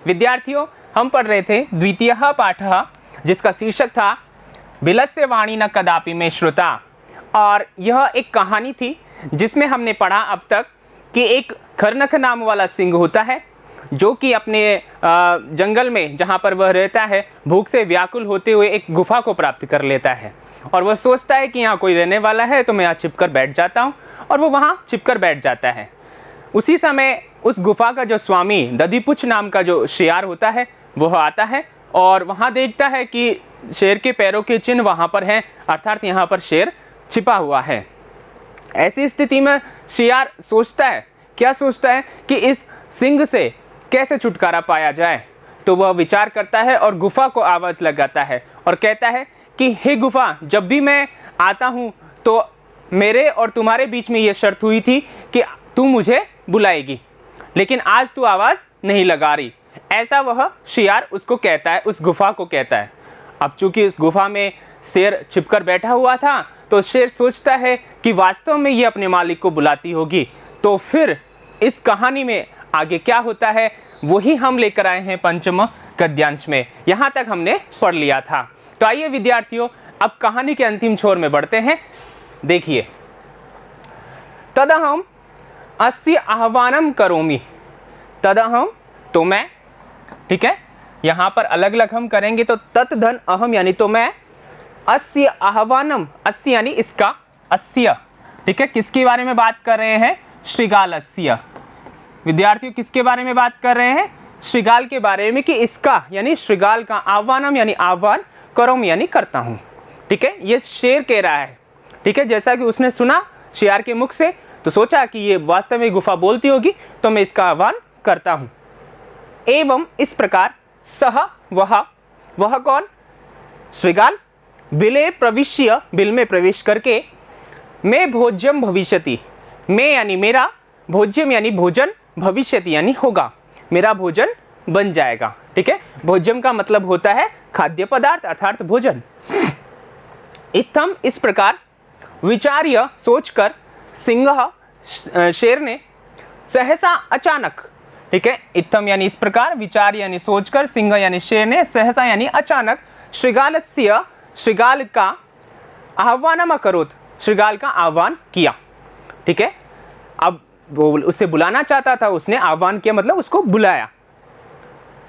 विद्यार्थियों, हम पढ़ रहे थे द्वितीय पाठः, जिसका शीर्षक था बिलस्य वाणी न कदापि मे श्रुता। और यह एक कहानी थी जिसमें हमने पढ़ा अब तक कि एक खरनख नाम वाला सिंह होता है जो कि अपने जंगल में जहाँ पर वह रहता है भूख से व्याकुल होते हुए एक गुफा को प्राप्त कर लेता है और वह सोचता है कि यहाँ कोई रहने वाला है तो मैं यहाँ छिपकर बैठ जाता हूँ, और वो वहाँ छिपकर बैठ जाता है। उसी समय उस गुफा का जो स्वामी दधिपुच्छ नाम का जो शेर होता है वह आता है और वहाँ देखता है कि शेर के पैरों के चिन्ह वहाँ पर हैं, अर्थात यहाँ पर शेर छिपा हुआ है। ऐसी स्थिति में शेर सोचता है, क्या सोचता है कि इस सिंह से कैसे छुटकारा पाया जाए। तो वह विचार करता है और गुफा को आवाज़ लगाता है और कहता है कि हे गुफा, जब भी मैं आता हूँ तो मेरे और तुम्हारे बीच में ये शर्त हुई थी कि तू मुझे बुलाएगी, लेकिन आज तू आवाज़ नहीं लगा रही। ऐसा वह शेर उसको कहता है, उस गुफा को कहता है। अब चूंकि इस गुफा में शेर छिपकर बैठा हुआ था तो शेर सोचता है कि वास्तव में ये अपने मालिक को बुलाती होगी। तो फिर इस कहानी में आगे क्या होता है वही हम लेकर आए हैं पंचम गद्यांश में। यहाँ तक हमने पढ़ लिया था। तो आइए विद्यार्थियों, अब कहानी के अंतिम छोर में बढ़ते हैं। देखिए, तदहम अस्य आह्वानम करोमि। तदहम तो मैं, ठीक है, यहाँ पर अलग अलग हम करेंगे तो तत् धन अहम यानी तो मैं, अस्य आह्वानम, अस्य यानी इसका, अस्य, ठीक है, किसके बारे में बात कर रहे हैं? श्रृगालस्य। विद्यार्थियों, किसके बारे में बात कर रहे हैं? श्रृगाल के बारे में, कि इसका यानी श्रृगाल का, आह्वानम यानी आह्वान, करोम यानी करता हूँ। ठीक है, ये शेर कह रहा है। ठीक है, जैसा कि उसने सुना शेर के मुख से तो सोचा कि ये वास्तव में गुफा बोलती होगी तो मैं इसका आह्वान करता हूँ। एवं इस प्रकार सह वह कौन? श्रृगाल बिले प्रविश्य, बिल में प्रवेश करके, मैं भोज्यम भविष्यति, मैं यानी मेरा, भोज्यम यानी भोजन, भविष्यति यानी होगा, मेरा भोजन बन जाएगा। ठीक है, भोज्यम का मतलब होता है खाद्य पदार्थ अर्थात भोजन। इत्थम इस प्रकार विचार्य सोचकर सिंह, शेर ने, सहसा अचानक, ठीक है, इत्थम यानी इस प्रकार, विचार यानी सोचकर, सिंह यानी शेर ने, सहसा यानी अचानक, श्रृगालस्य श्रृगाल का आह्वानम अकरोत्, श्रृगाल का आह्वान किया। ठीक है, अब वो उसे बुलाना चाहता था, उसने आह्वान किया मतलब उसको बुलाया।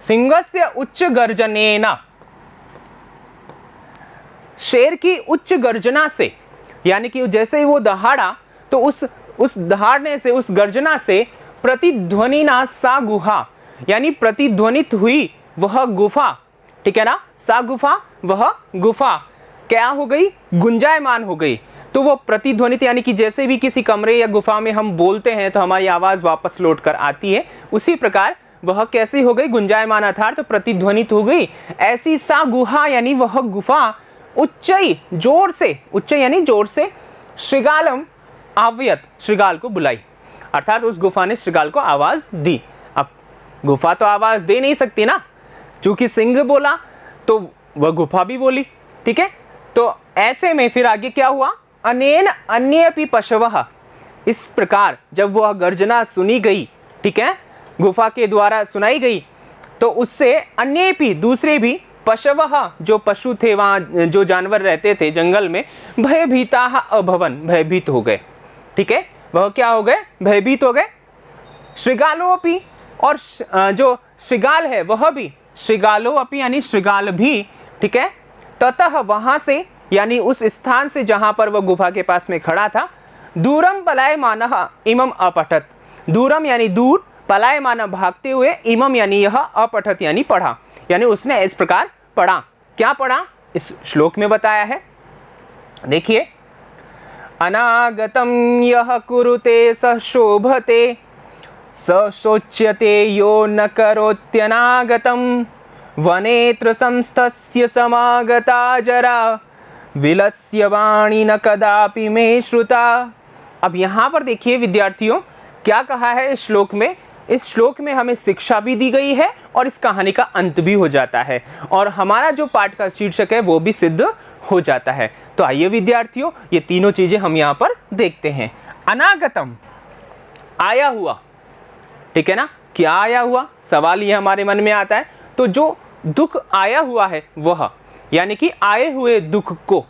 सिंहस्य उच्च गर्जनेन, शेर की उच्च गर्जना से, यानी कि जैसे ही वो दहाड़ा तो उस दहाड़ने से, उस गर्जना से, प्रतिध्वनि ना सा गुहा, यानी प्रतिध्वनित हुई वह गुफा। ठीक है ना, सा गुफा, वह गुफा क्या हो गई? गुंजायमान हो गई। तो वो प्रतिध्वनित यानी कि जैसे भी किसी कमरे या गुफा में हम बोलते हैं तो हमारी आवाज़ वापस लौट कर आती है, उसी प्रकार वह कैसी हो गई? गुंजायमान अर्थात तो प्रतिध्वनित हो गई। ऐसी सा गुहा यानी वह गुफा उच्चई, जोर से, उच्च यानी जोर से, श्रृगालम आव्यत, श्रृगाल को बुलाई, अर्थात उस गुफा ने श्रृगाल को आवाज दी। अब गुफा तो आवाज दे नहीं सकती ना, चूंकि सिंह बोला तो वह गुफा भी बोली। ठीक है, तो ऐसे में फिर आगे क्या हुआ? अनेन अन्येपि पशवः, इस प्रकार जब वह गर्जना सुनी गई, ठीक है, गुफा के द्वारा सुनाई गई, तो उससे अन्येपि, दूसरे भी, पशवः जो पशु थे, वहाँ जो जानवर रहते थे जंगल में, भयभीताः अभवन, भयभीत हो गए। ठीक है, वह क्या हो गए? भयभीत हो गए। श्रृगालोपि, और जो श्रृगाल है वह भी, श्रृगालोपि यानी श्रृगाल भी, ठीक है, ततः वहां से यानी उस स्थान से जहां पर वह गुफा के पास में खड़ा था, दूरम पलायमानः इमम अपठत, दूरम यानी दूर, पलायमान भागते हुए, इमम यानी यह, अपठत यानी पढ़ा, यानी उसने इस प्रकार पढ़ा। क्या पढ़ा? इस श्लोक में बताया है। देखिए, अनागतम यह कुरुते स शोभते, स शोच्यते यो न करोत्यनागतम, वनेत्र संस्थस्य समागता जरा, विलस्य वाणी न कदापि मे श्रुता। अब यहाँ पर देखिए विद्यार्थियों, क्या कहा है इस श्लोक में? इस श्लोक में हमें शिक्षा भी दी गई है और इस कहानी का अंत भी हो जाता है, और हमारा जो पाठ का शीर्षक है वो भी सिद्ध हो जाता है। तो आइए विद्यार्थियों, ये तीनों चीजें हम यहाँ पर देखते हैं। अनागतम, आया हुआ, ठीक है ना, क्या आया हुआ, सवाल ये हमारे मन में आता है। तो जो दुख आया हुआ है वह, यानी कि आए हुए दुख को,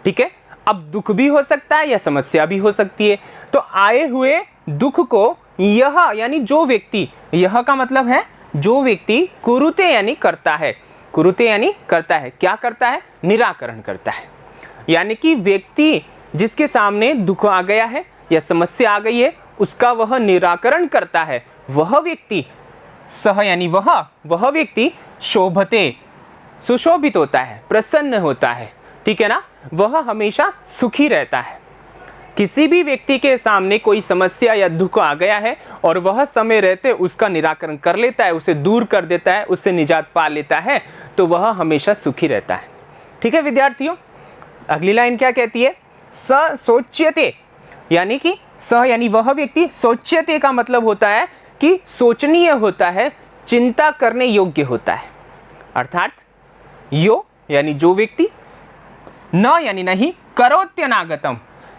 ठीक है। अब दुख भी हो सकता है या समस्या भी हो सकती है। तो आए हुए दुख को यह, यानी जो व्यक्ति, यह का मतलब है जो व्यक्ति कुरुते यानी करता है, कुरुते यानी करता है, क्या करता है, निराकरण करता है। यानी कि व्यक्ति जिसके सामने दुख आ गया है या समस्या आ गई है उसका वह निराकरण करता है, वह व्यक्ति सह यानी वह व्यक्ति शोभते, सुशोभित होता है, प्रसन्न होता है, ठीक है ना, वह हमेशा सुखी रहता है। किसी भी व्यक्ति के सामने कोई समस्या या दुख आ गया है और वह समय रहते उसका निराकरण कर लेता है, उसे दूर कर देता है, उससे निजात पा लेता है, तो वह हमेशा सुखी रहता है। ठीक है विद्यार्थियों, अगली लाइन क्या कहती है, स सोच्यते, यानी कि स यानी वह व्यक्ति, सोच्यते का मतलब होता है कि सोचनीय होता है, चिंता करने योग्य होता है। अर्थात यो यानी जो व्यक्ति, न यानी नहीं, करोत्यनागतम,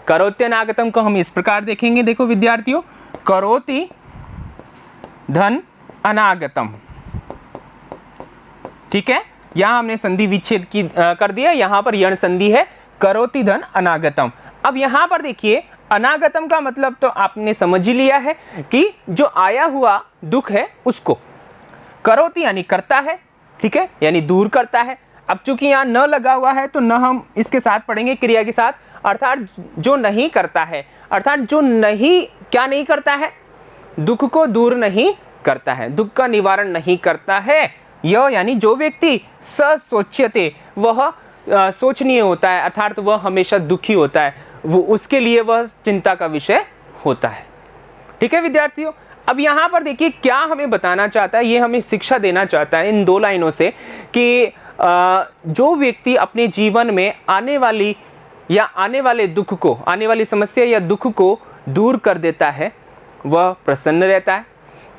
करोत्यनागतम को हम इस प्रकार देखेंगे, देखो विद्यार्थियों, करोति धन अनागतम, ठीक है। यहां हमने संधि विच्छेद की कर दिया, यहां पर यण संधि है, करोति धन अनागतम। अब यहां पर देखिए अनागतम का मतलब तो आपने समझ ही लिया है कि जो आया हुआ दुख है उसको, करोति यानी करता है, ठीक है, यानी दूर करता है। अब चूंकि यहाँ न लगा हुआ है तो न हम इसके साथ पढ़ेंगे क्रिया के साथ, अर्थात जो नहीं करता है, अर्थात जो नहीं, क्या नहीं करता है, दुख को दूर नहीं करता है, दुख का निवारण नहीं करता है। यह यानी जो व्यक्ति सोच्यते, वह सोचनीय होता है, अर्थात वह हमेशा दुखी होता है, वो उसके लिए वह चिंता का विषय होता है। ठीक है विद्यार्थियों, अब यहाँ पर देखिए क्या हमें बताना चाहता है, ये हमें शिक्षा देना चाहता है इन दो लाइनों से कि जो व्यक्ति अपने जीवन में आने वाली या आने वाले दुख को, आने वाली समस्या या दुख को दूर कर देता है वह प्रसन्न रहता है,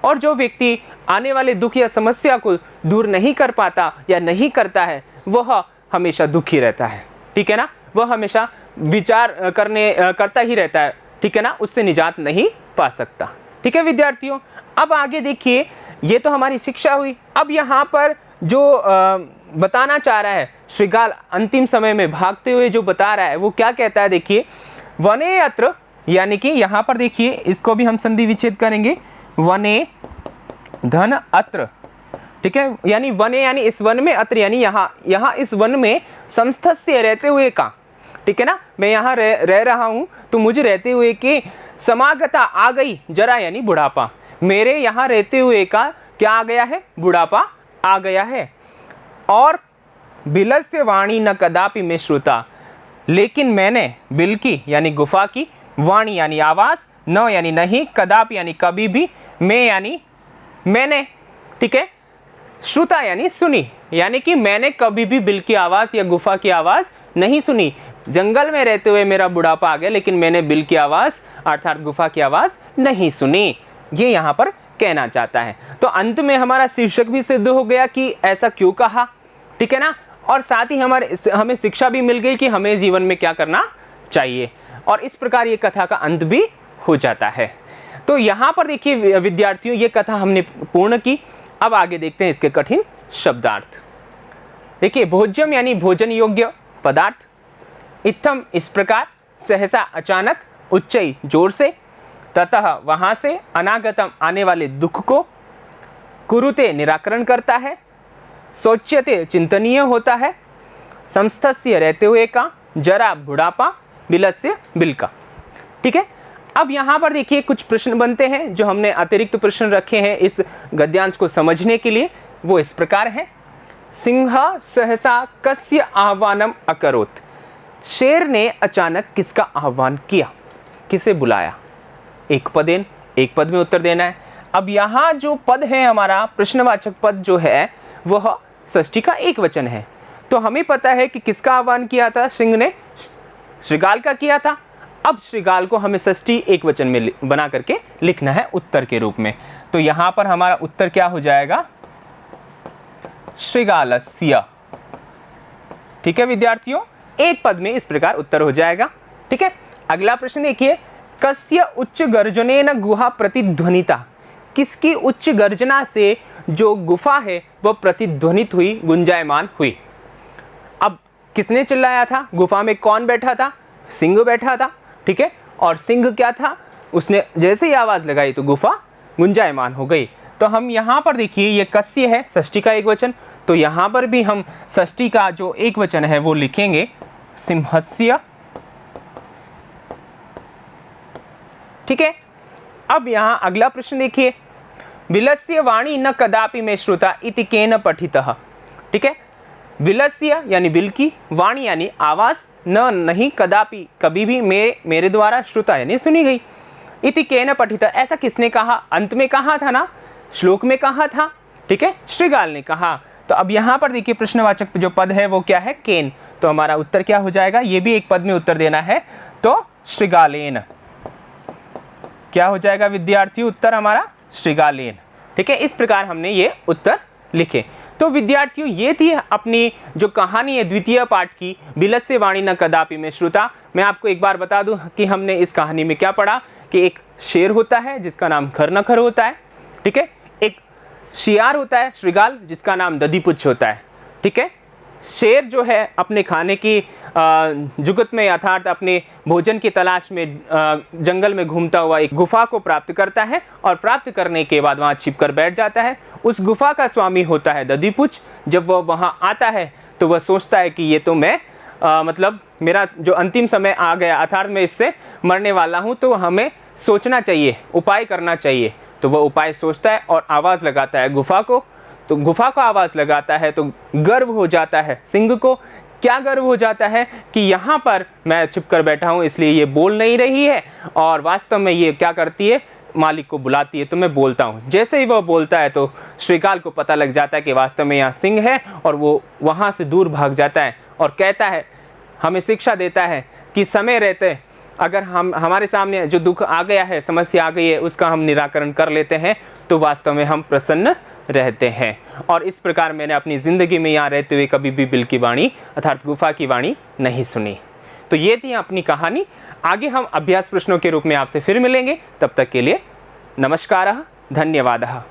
और जो व्यक्ति आने वाले दुख या समस्या को दूर नहीं कर पाता या नहीं करता है वह हमेशा दुखी रहता है। ठीक है ना, वह हमेशा विचार करता ही रहता है, ठीक है ना, उससे निजात नहीं पा सकता। ठीक है विद्यार्थियों, अब आगे देखिए, ये तो हमारी शिक्षा हुई। अब यहाँ पर जो बताना चाह रहा है श्रीगाल, अंतिम समय में भागते हुए जो बता रहा है वो क्या कहता है, देखिए, वने अत्र, यानी कि यहाँ पर देखिए इसको भी हम संधि विच्छेद करेंगे, वने धन अत्र, ठीक है, यानी वने यानी इस वन में, अत्र यानी यहाँ इस वन में, संस्थस्य रहते हुए का, ठीक है ना, मैं यहाँ रह रहा हूँ तो मुझे रहते हुए के समागता आ गई, जरा यानी बुढ़ापा, मेरे यहाँ रहते हुए का क्या आ गया है, बुढ़ापा आ गया है। और बिलस्य वाणी न कदापि में श्रुता, लेकिन मैंने बिल की यानी गुफा की, वाणी यानी आवाज, न यानी नहीं, कदापि यानी कभी भी, मैं यानी मैंने, ठीक है, श्रुता यानी सुनी, यानी कि मैंने कभी भी बिल की आवाज या गुफा की आवाज नहीं सुनी। जंगल में रहते हुए मेरा बुढ़ापा आ गया लेकिन मैंने बिल की आवाज अर्थात गुफा की आवाज नहीं सुनी, ये यहाँ पर कहना चाहता है। तो अंत में हमारा शीर्षक भी सिद्ध हो गया कि ऐसा क्यों कहा, ठीक है ना, और साथ ही हमें शिक्षा भी मिल गई कि हमें जीवन में क्या करना चाहिए, और इस प्रकार ये कथा का अंत भी हो जाता है। तो यहाँ पर देखिए विद्यार्थियों, ये कथा हमने पूर्ण की। अब आगे देखते हैं इसके कठिन शब्दार्थ। देखिए, भोज्यम यानी भोजन योग्य पदार्थ, इत्थम इस प्रकार, सहसा अचानक, उच्चई जोर से, ततः वहां से, अनागतम आने वाले दुख को, कुरुते निराकरण करता है, सोच्यते चिंतनीय होता है, संस्थस्य रहते हुए का, जरा बुढ़ापा, बिलस्य बिल का। ठीक है, अब यहाँ पर देखिए कुछ प्रश्न बनते हैं जो हमने अतिरिक्त प्रश्न रखे हैं इस गद्यांश को समझने के लिए, वो इस प्रकार है। सिंह सहसा कस्य आह्वानम अकरोत, शेर ने अचानक किसका आह्वान किया, किसे बुलाया, एक पद में उत्तर देना है। अब यहाँ जो पद है हमारा प्रश्नवाचक पद जो है वह षष्ठी का एक वचन है, तो हमें पता है कि किसका आह्वान किया था, सिंह ने श्रीगाल का किया था। अब श्रीगाल को हमें षष्ठी एक वचन में बना करके लिखना है उत्तर के रूप में, तो यहाँ पर हमारा उत्तर क्या हो जाएगा, श्रीगालस्य। ठीक है विद्यार्थियों, एक पद में इस प्रकार उत्तर हो जाएगा। ठीक है, अगला प्रश्न देखिए, कस्य उच्च गर्जनेन गुहा प्रतिध्वनिता, किसकी उच्च गर्जना से जो गुफा है वह प्रतिध्वनित हुई, गुंजायमान हुई। अब किसने चिल्लाया था? गुफा में कौन बैठा था? सिंह बैठा था, ठीक है। और सिंह क्या था? उसने जैसे ही आवाज लगाई तो गुफा गुंजायमान हो गई। तो हम यहाँ पर देखिए ये कस्य है, षष्ठी का एक वचन, तो यहाँ पर भी हम षष्ठी का जो एक वचन है वो लिखेंगे सिंहस्य, ठीक है। अब यहाँ अगला प्रश्न देखिए, विलस्य वाणी न कदापि में श्रुता इति केन पठितः, ठीक है। विलस्य यानी बिल की, वाणी यानी आवाज, न नहीं, कदापि कभी भी, मेरे द्वारा, श्रुता यानी सुनी गई, इति केन पठितः ऐसा किसने कहा? अंत में कहा था ना, श्लोक में कहा था, ठीक है, श्रीगाल ने कहा। तो अब यहाँ पर देखिए प्रश्नवाचक जो पद है वो क्या है? केन। तो हमारा उत्तर क्या हो जाएगा? ये भी एक पद में उत्तर देना है, तो श्रीगालेन। क्या हो जाएगा विद्यार्थी? उत्तर हमारा श्रीगालेन, ठीक है। इस प्रकार हमने ये उत्तर लिखे। तो विद्यार्थियों ये थी अपनी जो कहानी है द्वितीय पाठ की, विलस्य वाणी न कदापि में श्रुता। मैं आपको एक बार बता दूं कि हमने इस कहानी में क्या पढ़ा कि एक शेर होता है जिसका नाम खरनखर होता है, ठीक है। एक शियार होता है श्रीगाल जिसका नाम दधिपुच्छ होता है, ठीक है। शेर जो है अपने खाने की जुगत में अर्थात अपने भोजन की तलाश में जंगल में घूमता हुआ एक गुफा को प्राप्त करता है और प्राप्त करने के बाद वहाँ छिपकर बैठ जाता है। उस गुफा का स्वामी होता है दधिपुच्छ। जब वह वहाँ आता है तो वह सोचता है कि ये तो मैं मतलब मेरा जो अंतिम समय आ गया, अर्थात मैं इससे मरने वाला हूँ, तो हमें सोचना चाहिए, उपाय करना चाहिए। तो वह उपाय सोचता है और आवाज़ लगाता है गुफा को। तो गुफा को आवाज़ लगाता है तो गर्व हो जाता है सिंह को। क्या गर्व हो जाता है कि यहाँ पर मैं छिपकर बैठा हूँ इसलिए ये बोल नहीं रही है, और वास्तव में ये क्या करती है? मालिक को बुलाती है, तो मैं बोलता हूँ। जैसे ही वह बोलता है तो श्रीकाल को पता लग जाता है कि वास्तव में यहाँ सिंह है, और वो वहाँ से दूर भाग जाता है और कहता है, हमें शिक्षा देता है कि समय रहते अगर हमारे सामने जो दुख आ गया है, समस्या आ गई है, उसका हम निराकरण कर लेते हैं तो वास्तव में हम प्रसन्न रहते हैं। और इस प्रकार मैंने अपनी ज़िंदगी में यहाँ रहते हुए कभी भी बिल की वाणी अर्थात गुफा की वाणी नहीं सुनी। तो ये थी अपनी कहानी। आगे हम अभ्यास प्रश्नों के रूप में आपसे फिर मिलेंगे। तब तक के लिए नमस्कारः, धन्यवादः।